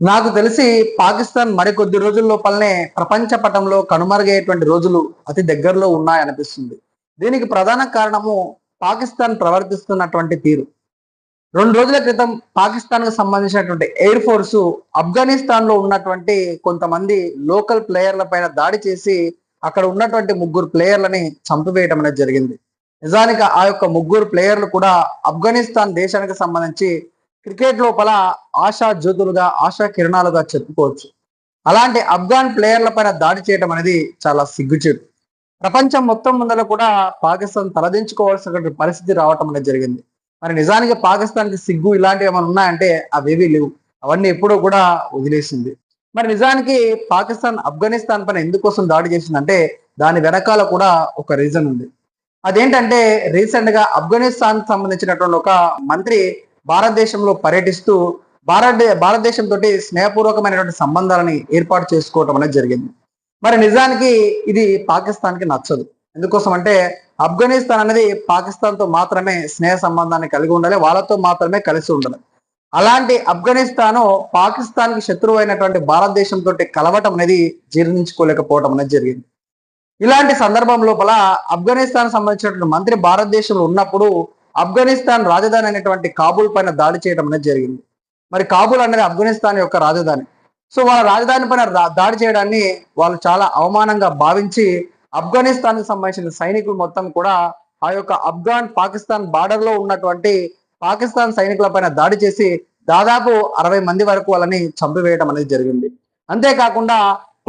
నాకు తెలిసి పాకిస్తాన్ మరికొద్ది రోజుల లోపలనే ప్రపంచ పటంలో కనుమరుగయ్యేటువంటి రోజులు అతి దగ్గరలో ఉన్నాయనిపిస్తుంది. దీనికి ప్రధాన కారణము పాకిస్తాన్ ప్రవర్తిస్తున్నటువంటి తీరు. 2 రోజుల క్రితం పాకిస్తాన్‌కు సంబంధించినటువంటి ఎయిర్ ఫోర్సు ఆఫ్ఘనిస్తాన్‌లో ఉన్నటువంటి కొంతమంది లోకల్ ప్లేయర్ల పైన దాడి చేసి, అక్కడ ఉన్నటువంటి ముగ్గురు ప్లేయర్లని చంపివేయడం అనేది జరిగింది. నిజానికి ఆ యొక్క ముగ్గురు ప్లేయర్లు కూడా ఆఫ్ఘనిస్తాన్ దేశానికి సంబంధించి క్రికెట్ లోపల ఆశా జ్యోతులుగా, ఆశా కిరణాలుగా చెప్పుకోవచ్చు. అలాంటి ఆఫ్ఘాన్ ప్లేయర్ల పైన దాడి చేయడం అనేది చాలా సిగ్గుచేటు. ప్రపంచం మొత్తం ముందర కూడా పాకిస్తాన్ తలదించుకోవాల్సినటువంటి పరిస్థితి రావటం అనేది జరిగింది. మరి నిజానికి పాకిస్తాన్‌కి సిగ్గు ఇలాంటివి ఏమైనా ఉన్నాయంటే అవేవీ లేవు. అవన్నీ ఎప్పుడో కూడా వదిలేసింది. మరి నిజానికి పాకిస్తాన్ ఆఫ్ఘనిస్తాన్ పైన ఎందుకోసం దాడి చేసిందంటే దాని వెనకాల కూడా ఒక రీజన్ ఉంది. అదేంటంటే రీసెంట్‌గా ఆఫ్ఘనిస్తాన్‌కి సంబంధించినటువంటి ఒక మంత్రి భారతదేశంలో పర్యటిస్తూ భారతదేశంతోటి స్నేహపూర్వకమైనటువంటి సంబంధాలని ఏర్పాటు చేసుకోవటం అనేది జరిగింది. మరి నిజానికి ఇది పాకిస్తాన్‌కి నచ్చదు. ఎందుకోసం అంటే ఆఫ్ఘనిస్తాన్ అనేది పాకిస్తాన్‌తో మాత్రమే స్నేహ సంబంధాన్ని కలిగి ఉండాలి. వాళ్ళతో మాత్రమే కలిసి ఉండాలి. అలాంటి ఆఫ్ఘనిస్తాను పాకిస్తాన్‌కి శత్రువైనటువంటి భారతదేశంతోటి కలవటం అనేది జీర్ణించుకోలేకపోవటం అనేది జరిగింది. ఇలాంటి సందర్భం లోపల ఆఫ్ఘనిస్తాన్ సంబంధించినటువంటి మంత్రి భారతదేశంలో ఉన్నప్పుడు ఆఫ్ఘనిస్తాన్ రాజధాని అయినటువంటి కాబూల్ పైన దాడి చేయడం అనేది జరిగింది. మరి కాబూల్ అనేది ఆఫ్ఘనిస్తాన్ యొక్క రాజధాని. సో వాళ్ళ రాజధాని పైన దాడి చేయడాన్ని వాళ్ళు చాలా అవమానంగా భావించి ఆఫ్ఘనిస్తాన్ కి సంబంధించిన సైనికులు మొత్తం కూడా ఆ యొక్క ఆఫ్ఘాన్ పాకిస్తాన్ బార్డర్ లో ఉన్నటువంటి పాకిస్తాన్ సైనికుల పైన దాడి చేసి దాదాపు 60 మంది వరకు వాళ్ళని చంపివేయడం అనేది జరిగింది. అంతేకాకుండా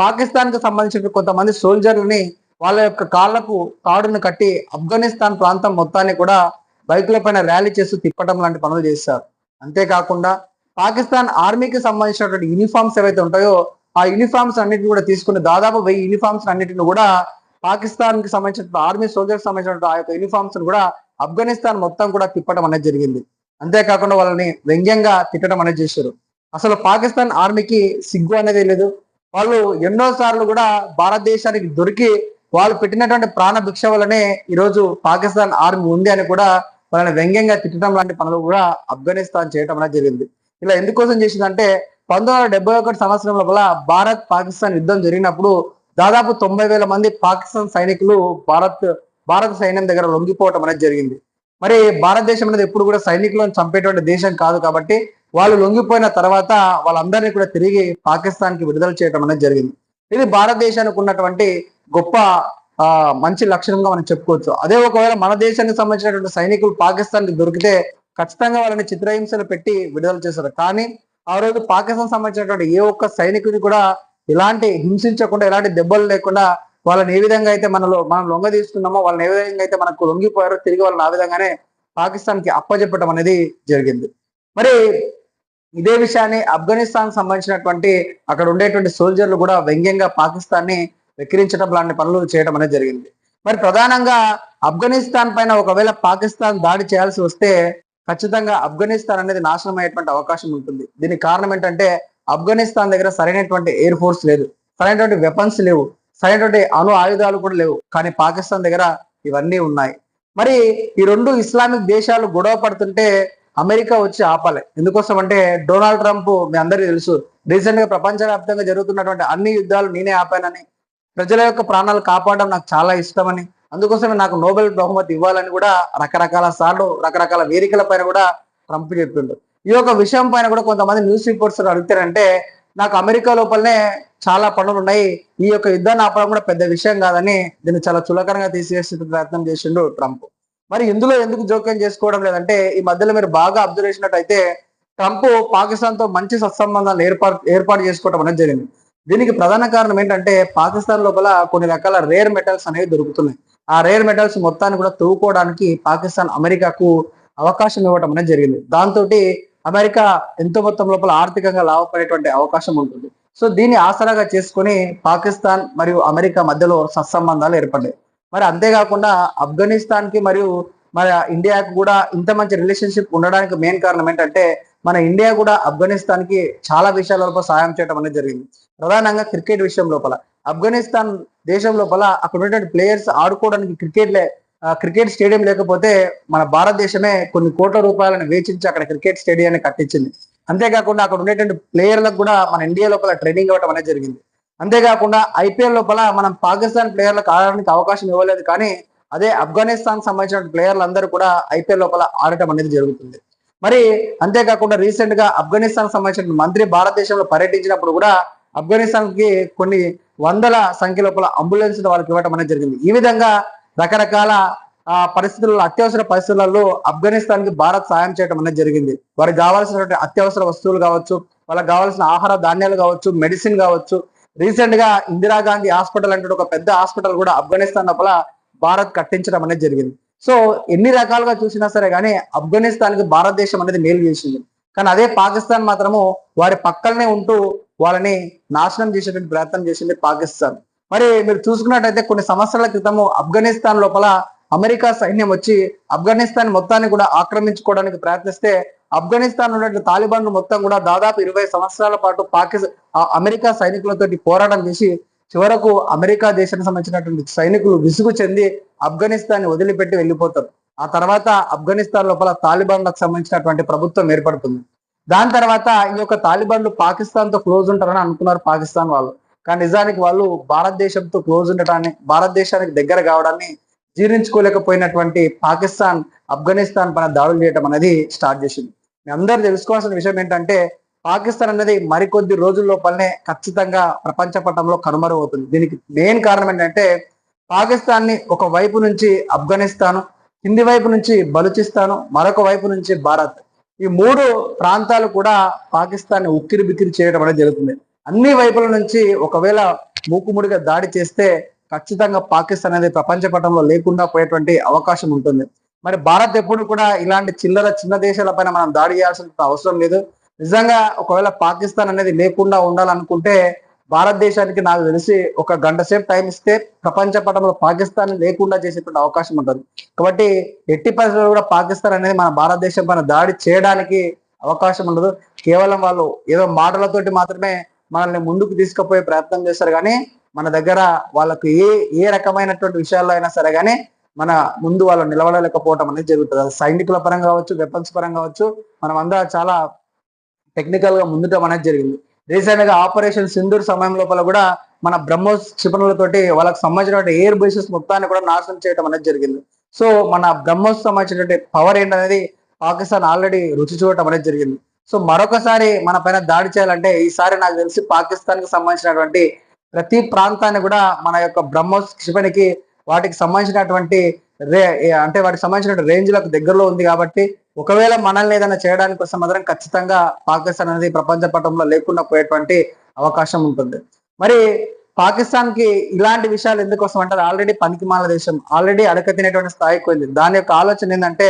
పాకిస్తాన్ కి సంబంధించిన కొంతమంది సోల్జర్లని వాళ్ళ యొక్క కాళ్లకు తాడును కట్టి ఆఫ్ఘనిస్తాన్ ప్రాంతం మొత్తాన్ని కూడా బైకుల పైన ర్యాలీ చేస్తూ తిప్పటం లాంటి పనులు చేశారు. అంతేకాకుండా పాకిస్తాన్ ఆర్మీకి సంబంధించినటువంటి యూనిఫామ్స్ ఏవైతే ఉంటాయో ఆ యూనిఫామ్స్ అన్నిటిని కూడా తీసుకుని దాదాపు 1000 యూనిఫామ్స్ అన్నిటిని కూడా పాకిస్తాన్ కి సంబంధించిన ఆర్మీ సోల్జర్స్ సంబంధించిన ఆ యొక్క యూనిఫామ్స్ కూడా ఆఫ్ఘనిస్తాన్ మొత్తం కూడా తిప్పడం అనేది జరిగింది. అంతేకాకుండా వాళ్ళని వ్యంగ్యంగా తిట్టడం అనేది చేశారు. అసలు పాకిస్తాన్ ఆర్మీకి సిగ్గు అనేది లేదు. వాళ్ళు ఎన్నో సార్లు కూడా భారతదేశానికి దొరికి వాళ్ళు పెట్టినటువంటి ప్రాణ భిక్ష వల్లనే ఈరోజు పాకిస్తాన్ ఆర్మీ ఉంది అని కూడా వాళ్ళని వ్యంగ్యంగా తిట్టడం లాంటి పనులు కూడా ఆఫ్ఘనిస్తాన్ చేయడం అనేది జరిగింది. ఇలా ఎందుకోసం చేసిందంటే 1971 సంవత్సరం లోపల భారత్ పాకిస్తాన్ యుద్ధం జరిగినప్పుడు దాదాపు 90,000 మంది పాకిస్తాన్ సైనికులు భారత సైన్యం దగ్గర లొంగిపోవటం అనేది జరిగింది. మరి భారతదేశం అనేది ఎప్పుడు కూడా సైనికులను చంపేటువంటి దేశం కాదు కాబట్టి వాళ్ళు లొంగిపోయిన తర్వాత వాళ్ళందరినీ కూడా తిరిగి పాకిస్తాన్ కి విడుదల చేయడం అనేది జరిగింది. ఇది భారతదేశానికి ఉన్నటువంటి గొప్ప మంచి లక్షణంగా మనం చెప్పుకోవచ్చు. అదే ఒకవేళ మన దేశానికి సంబంధించినటువంటి సైనికులు పాకిస్తాన్ కి దొరికితే ఖచ్చితంగా వాళ్ళని చిత్రహింసలు పెట్టి విడుదల చేశారు. కానీ ఆ రోజు పాకిస్తాన్ సంబంధించినటువంటి ఏ ఒక్క సైనికుని కూడా ఇలాంటి హింసించకుండా ఎలాంటి దెబ్బలు లేకుండా వాళ్ళని ఏ విధంగా అయితే మనం లొంగ తీసుకున్నామో వాళ్ళని ఏ విధంగా అయితే మనకు లొంగిపోయారో తిరిగి వాళ్ళని ఆ విధంగానే పాకిస్తాన్ కి అప్పచెప్పడం అనేది జరిగింది. మరి ఇదే విషయాన్ని ఆఫ్ఘనిస్తాన్ సంబంధించినటువంటి అక్కడ ఉండేటువంటి సోల్జర్లు కూడా వ్యంగ్యంగా పాకిస్తాన్ ని వెక్కిరించడం లాంటి పనులు చేయడం అనేది జరిగింది. మరి ప్రధానంగా ఆఫ్ఘనిస్తాన్ పైన ఒకవేళ పాకిస్తాన్ దాడి చేయాల్సి వస్తే ఖచ్చితంగా ఆఫ్ఘనిస్తాన్ అనేది నాశనం అయ్యేటువంటి అవకాశం ఉంటుంది. దీనికి కారణం ఏంటంటే ఆఫ్ఘనిస్తాన్ దగ్గర సరైనటువంటి ఎయిర్ ఫోర్స్ లేదు, సరైనటువంటి వెపన్స్ లేవు, సరైనటువంటి అణు ఆయుధాలు కూడా లేవు. కానీ పాకిస్తాన్ దగ్గర ఇవన్నీ ఉన్నాయి. మరి ఈ 2 ఇస్లామిక్ దేశాలు గొడవ పడుతుంటే అమెరికా వచ్చి ఆపాలి. ఎందుకోసం అంటే డొనాల్డ్ ట్రంప్ మీ అందరికీ తెలుసు, రీసెంట్ గా ప్రపంచవ్యాప్తంగా జరుగుతున్నటువంటి అన్ని యుద్ధాలు నేనే ఆపానని, ప్రజల యొక్క ప్రాణాలు కాపాడడం నాకు చాలా ఇష్టమని, అందుకోసమే నాకు నోబెల్ బహుమతి ఇవ్వాలని కూడా రకరకాల సార్లు రకరకాల వేదికల పైన కూడా ట్రంప్ చెప్పిండు. ఈ యొక్క విషయం పైన కూడా కొంతమంది న్యూస్ రిపోర్ట్స్ అడుగుతారంటే నాకు అమెరికా లోపలనే చాలా పనులు ఉన్నాయి, ఈ యొక్క యుద్ధాన్ని ఆపడం కూడా పెద్ద విషయం కాదని దీన్ని చాలా చులకనగా తీసేసే ప్రయత్నం చేసిండు ట్రంప్. మరి ఇందులో ఎందుకు జోక్యం చేసుకోవడం లేదంటే ఈ మధ్యలో మీరు బాగా అబ్జర్వ్ చేసినట్టయితే ట్రంప్ పాకిస్తాన్ తో మంచి సత్సంబంధాలు ఏర్పాటు చేసుకోవడం అనేది జరిగింది. దీనికి ప్రధాన కారణం ఏంటంటే పాకిస్తాన్ లోపల కొన్ని రకాల రేర్ మెటల్స్ అనేవి దొరుకుతున్నాయి. ఆ రేర్ మెటల్స్ మొత్తాన్ని కూడా తవ్వుకోవడానికి పాకిస్తాన్ అమెరికాకు అవకాశం ఇవ్వడం అనేది జరిగింది. దాంతో అమెరికా ఎంతో మొత్తం లోపల ఆర్థికంగా లాభపడేటువంటి అవకాశం ఉంటుంది. సో దీన్ని ఆసరాగా చేసుకొని పాకిస్తాన్ మరియు అమెరికా మధ్యలో సత్సంబంధాలు ఏర్పడ్డాయి. మరి అంతేకాకుండా ఆఫ్ఘనిస్తాన్ కి మరియు మన ఇండియాకు కూడా ఇంత మంచి రిలేషన్షిప్ ఉండడానికి మెయిన్ కారణం ఏంటంటే మన ఇండియా కూడా ఆఫ్ఘనిస్తాన్ కి చాలా విషయాల లోపల సాయం చేయడం అనేది జరిగింది. ప్రధానంగా క్రికెట్ విషయం లోపల ఆఫ్ఘనిస్తాన్ దేశం లోపల అక్కడ ఉన్నటువంటి ప్లేయర్స్ ఆడుకోవడానికి క్రికెట్ స్టేడియం లేకపోతే మన భారతదేశమే కొన్ని కోట్ల రూపాయలను వేచించి అక్కడ క్రికెట్ స్టేడియాన్ని కట్టించింది. అంతేకాకుండా అక్కడ ఉండేటువంటి ప్లేయర్లకు కూడా మన ఇండియా లోపల ట్రైనింగ్ ఇవ్వడం అనేది జరిగింది. అంతేకాకుండా ఐపీఎల్ లోపల మనం పాకిస్తాన్ ప్లేయర్లకు ఆడడానికి అవకాశం ఇవ్వలేదు, కానీ అదే ఆఫ్ఘనిస్తాన్ సంబంధించిన ప్లేయర్లు అందరూ కూడా ఐపీఎల్ లోపల ఆడటం అనేది జరుగుతుంది. మరి అంతేకాకుండా రీసెంట్ గా ఆఫ్ఘనిస్తాన్ సంబంధించిన మంత్రి భారతదేశంలో పర్యటించినప్పుడు కూడా ఆఫ్ఘనిస్తాన్ కి కొన్ని వందల సంఖ్య లోపల అంబులెన్స్ వాళ్ళకి ఇవ్వడం అనేది జరిగింది. ఈ విధంగా రకరకాల పరిస్థితుల్లో, అత్యవసర పరిస్థితులలో ఆఫ్ఘనిస్తాన్ కి భారత్ సాయం చేయడం అనేది జరిగింది. వారికి కావాల్సినటువంటి అత్యవసర వస్తువులు కావచ్చు, వాళ్ళకి కావాల్సిన ఆహార ధాన్యాలు కావచ్చు, మెడిసిన్ కావచ్చు. రీసెంట్ గా ఇందిరాగాంధీ హాస్పిటల్ అంటే ఒక పెద్ద హాస్పిటల్ కూడా ఆఫ్ఘనిస్తాన్ లోపల భారత్ కట్టించడం అనేది జరిగింది. సో ఎన్ని రకాలుగా చూసినా సరే కానీ ఆఫ్ఘనిస్తాన్ కి భారతదేశం అనేది మేలు చేసింది. కానీ అదే పాకిస్తాన్ మాత్రము వారి పక్కనే ఉంటూ వాళ్ళని నాశనం చేసేటువంటి ప్రయత్నం చేసింది పాకిస్తాన్. మరి మీరు చూసుకున్నట్టయితే కొన్ని సంవత్సరాల క్రితము ఆఫ్ఘనిస్తాన్ లోపల అమెరికా సైన్యం వచ్చి ఆఫ్ఘనిస్తాన్ మొత్తాన్ని కూడా ఆక్రమించుకోవడానికి ప్రయత్నిస్తే ఆఫ్ఘనిస్తాన్ ఉన్నటువంటి తాలిబాన్లు మొత్తం కూడా దాదాపు 20 సంవత్సరాల పాటు అమెరికా సైనికులతో పోరాటం చేసి చివరకు అమెరికా దేశానికి సంబంధించినటువంటి సైనికులు విసుగు చెంది ఆఫ్ఘనిస్తాన్ వదిలిపెట్టి వెళ్ళిపోతారు. ఆ తర్వాత ఆఫ్ఘనిస్తాన్ లోపల తాలిబాన్లకు సంబంధించినటువంటి ప్రభుత్వం ఏర్పడుతుంది. దాని తర్వాత ఈ యొక్క తాలిబాన్లు పాకిస్తాన్ తో క్లోజ్ ఉంటారని అనుకున్నారు పాకిస్తాన్ వాళ్ళు. కానీ నిజానికి వాళ్ళు భారతదేశంతో క్లోజ్ ఉండటాన్ని, భారతదేశానికి దగ్గర కావడాన్ని జీర్ణించుకోలేకపోయినటువంటి పాకిస్తాన్ ఆఫ్ఘనిస్తాన్ పైన దాడులు చేయడం అనేది స్టార్ట్ చేసింది. మీ అందరూ తెలుసుకోవాల్సిన విషయం ఏంటంటే పాకిస్తాన్ అనేది మరికొద్ది రోజుల లోపలనే ఖచ్చితంగా ప్రపంచ పటంలో కనుమరుగవుతుంది. దీనికి మెయిన్ కారణం ఏంటంటే పాకిస్తాన్ ని ఒక వైపు నుంచి ఆఫ్ఘనిస్తాన్, కింది వైపు నుంచి బలూచిస్తాన్, మరొక వైపు నుంచి భారత్, ఈ 3 ప్రాంతాలు కూడా పాకిస్తాన్ ని ఉక్కిరి బిక్కిరి చేయడం అనేది జరుగుతుంది. అన్ని వైపుల నుంచి ఒకవేళ మూకుముడిగా దాడి చేస్తే ఖచ్చితంగా పాకిస్తాన్ అనేది ప్రపంచ పటంలో లేకుండా పోయేటువంటి అవకాశం ఉంటుంది. మరి భారత్ ఎప్పుడు కూడా ఇలాంటి చిన్న దేశాల పైన మనం దాడి చేయాల్సిన అవసరం లేదు. నిజంగా ఒకవేళ పాకిస్తాన్ అనేది లేకుండా ఉండాలనుకుంటే భారతదేశానికి నాకు తెలిసి ఒక గంట సేపు టైం ఇస్తే ప్రపంచ పటంలో పాకిస్తాన్ లేకుండా చేసేటువంటి అవకాశం ఉంటుంది. కాబట్టి ఎట్టి పరిస్థితుల్లో కూడా పాకిస్తాన్ అనేది మన భారతదేశం పైన దాడి చేయడానికి అవకాశం ఉండదు. కేవలం వాళ్ళు ఏదో మాటలతోటి మాత్రమే మనల్ని ముందుకు తీసుకుపోయే ప్రయత్నం చేస్తారు, కానీ మన దగ్గర వాళ్ళకు ఏ రకమైనటువంటి విషయాల్లో అయినా సరే కానీ మన ముందు వాళ్ళు నిలబడలేకపోవడం అనేది జరుగుతుంది. అది సైనికుల పరంగా కావచ్చు, వెపన్స్ పరంగా కావచ్చు, మనం అందరూ చాలా టెక్నికల్ గా ముందుటం అనేది జరిగింది. రీసెంట్ గా ఆపరేషన్ సింధూర్ సమయం లోపల కూడా మన బ్రహ్మోస్ క్షిపణులతోటి వాళ్ళకి సంబంధించిన ఎయిర్ బేసెస్ మొత్తాన్ని కూడా నాశనం చేయడం అనేది జరిగింది. సో మన బ్రహ్మోస్ సంబంధించినటువంటి పవర్ ఏంటనేది పాకిస్తాన్ ఆల్రెడీ రుచి చూడటం అనేది జరిగింది. సో మరొకసారి మన పైన దాడి చేయాలంటే ఈసారి నాకు తెలిసి పాకిస్తాన్ కి సంబంధించినటువంటి ప్రతి ప్రాంతాన్ని కూడా మన యొక్క బ్రహ్మోస్ క్షిపణికి వాటికి సంబంధించినటువంటి వాటికి సంబంధించిన రేంజ్లకు దగ్గరలో ఉంది. కాబట్టి ఒకవేళ మనల్ని ఏదైనా చేయడానికి కోసం మాత్రం ఖచ్చితంగా పాకిస్తాన్ అనేది ప్రపంచ పటంలో లేకుండా పోయేటువంటి అవకాశం ఉంటుంది. మరి పాకిస్తాన్ కి ఇలాంటి విషయాలు ఎందుకోసం అంటే ఆల్రెడీ పనికిమాల దేశం, ఆల్రెడీ అడక తినేటువంటి స్థాయికి పోయింది. దాని యొక్క ఆలోచన ఏంటంటే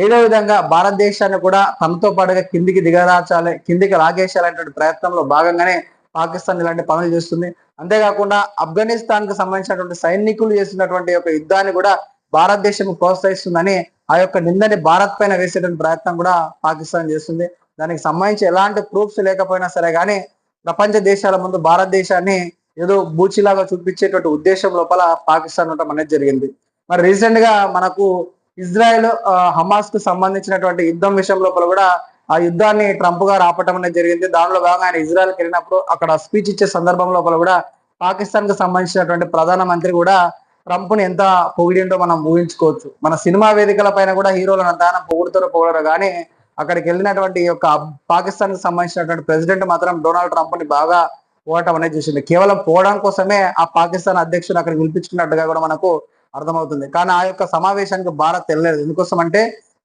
ఏదో విధంగా భారతదేశాన్ని కూడా తనతో పాటుగా కిందికి లాగేసేయాలనేటువంటి ప్రయత్నంలో భాగంగానే పాకిస్తాన్ ఇలాంటి పనులు చేస్తుంది. అంతేకాకుండా ఆఫ్ఘనిస్తాన్ కు సంబంధించినటువంటి సైనికులు చేసినటువంటి యొక్క యుద్ధాన్ని కూడా భారతదేశం ప్రోత్సహిస్తుందని ఆ యొక్క నిందని భారత్ పైన వేసేటువంటి ప్రయత్నం కూడా పాకిస్తాన్ చేస్తుంది. దానికి సంబంధించి ఎలాంటి ప్రూఫ్స్ లేకపోయినా సరే కానీ ప్రపంచ దేశాల ముందు భారతదేశాన్ని ఏదో బూచిలాగా చూపించేటువంటి ఉద్దేశం లోపల పాకిస్తాన్ ఉండటం అనేది జరిగింది. మరి రీసెంట్ గా మనకు ఇజ్రాయెల్ హమాస్ కు సంబంధించినటువంటి యుద్ధం విషయం లోపల కూడా ఆ యుద్ధాన్ని ట్రంప్ గారు ఆపటం అనేది జరిగింది. దానిలో భాగంగా ఆయన ఇజ్రాయెల్కి వెళ్ళినప్పుడు అక్కడ స్పీచ్ ఇచ్చే సందర్భం లోపల కూడా పాకిస్తాన్ కు సంబంధించినటువంటి ప్రధానమంత్రి కూడా ట్రంప్ ని ఎంత పొగిడిండో మనం ఊహించుకోవచ్చు. మన సినిమా వేదికల పైన కూడా హీరోలను అంత పొగడరు కానీ అక్కడికి వెళ్ళినటువంటి యొక్క పాకిస్తాన్ కు సంబంధించినటువంటి ప్రెసిడెంట్ మాత్రం డొనాల్డ్ ట్రంప్ ని బాగా పోవటం అనేది చేసింది. కేవలం పోవడం కోసమే ఆ పాకిస్తాన్ అధ్యక్షుడు అక్కడ పిలిపించుకున్నట్టుగా కూడా మనకు అర్థమవుతుంది. కానీ ఆ యొక్క సమావేశానికి భారత్ వెళ్ళలేదు. ఎందుకోసం అంటే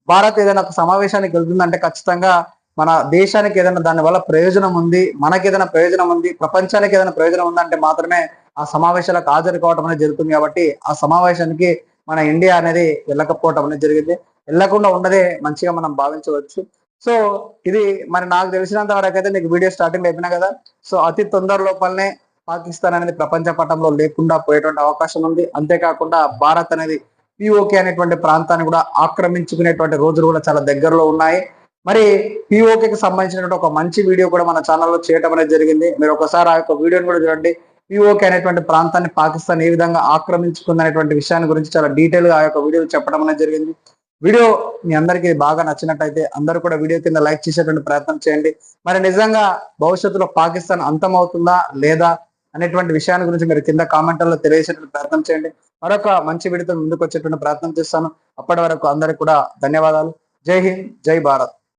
భారత్ ఏదైనా ఒక సమావేశానికి వెళ్తుందంటే ఖచ్చితంగా మన దేశానికి ఏదైనా దాని వల్ల ప్రయోజనం ఉంది, మనకి ఏదైనా ప్రయోజనం ఉంది, ప్రపంచానికి ఏదైనా ప్రయోజనం ఉందంటే మాత్రమే ఆ సమావేశాలకు హాజరు కావడం అనేది జరుగుతుంది. కాబట్టి ఆ సమావేశానికి మన ఇండియా అనేది వెళ్ళకపోవటం అనేది జరిగింది. వెళ్ళకుండా ఉండదే మంచిగా మనం భావించవచ్చు. సో ఇది మరి నాకు తెలిసినంత వరకు అయితే నీకు వీడియో స్టార్టింగ్ అయిపోయినా కదా. సో అతి తొందర లోపలనే పాకిస్తాన్ అనేది ప్రపంచ పటంలో లేకుండా పోయేటువంటి అవకాశం ఉంది. అంతేకాకుండా భారత్ అనేది పిఓకే అనేటువంటి ప్రాంతాన్ని కూడా ఆక్రమించుకునేటువంటి రోజులు కూడా చాలా దగ్గరలో ఉన్నాయి. మరి పిఓకేకి సంబంధించినటువంటి ఒక మంచి వీడియో కూడా మన ఛానల్లో చేయడం అనేది జరిగింది. మీరు ఒకసారి ఆ యొక్క వీడియోని కూడా చూడండి. పిఓకే అనేటువంటి ప్రాంతాన్ని పాకిస్తాన్ ఏ విధంగా ఆక్రమించుకుందనేటువంటి విషయాన్ని గురించి చాలా డీటెయిల్ గా ఆ యొక్క వీడియో చెప్పడం అనేది జరిగింది. వీడియో మీ అందరికీ బాగా నచ్చినట్టయితే అందరూ కూడా వీడియో కింద లైక్ చేసేటువంటి ప్రయత్నం చేయండి. మరి నిజంగా భవిష్యత్తులో పాకిస్తాన్ అంతమవుతుందా లేదా అనేటువంటి విషయాన్ని గురించి మీరు కింద కామెంట్లలో తెలియజేసేటువంటి ప్రయత్నం చేయండి. మరొక మంచి వీడియోతో ముందుకు వచ్చేటువంటి ప్రయత్నం చేస్తాను. అప్పటి వరకు అందరికి కూడా ధన్యవాదాలు. జై హింద్, జై భారత్.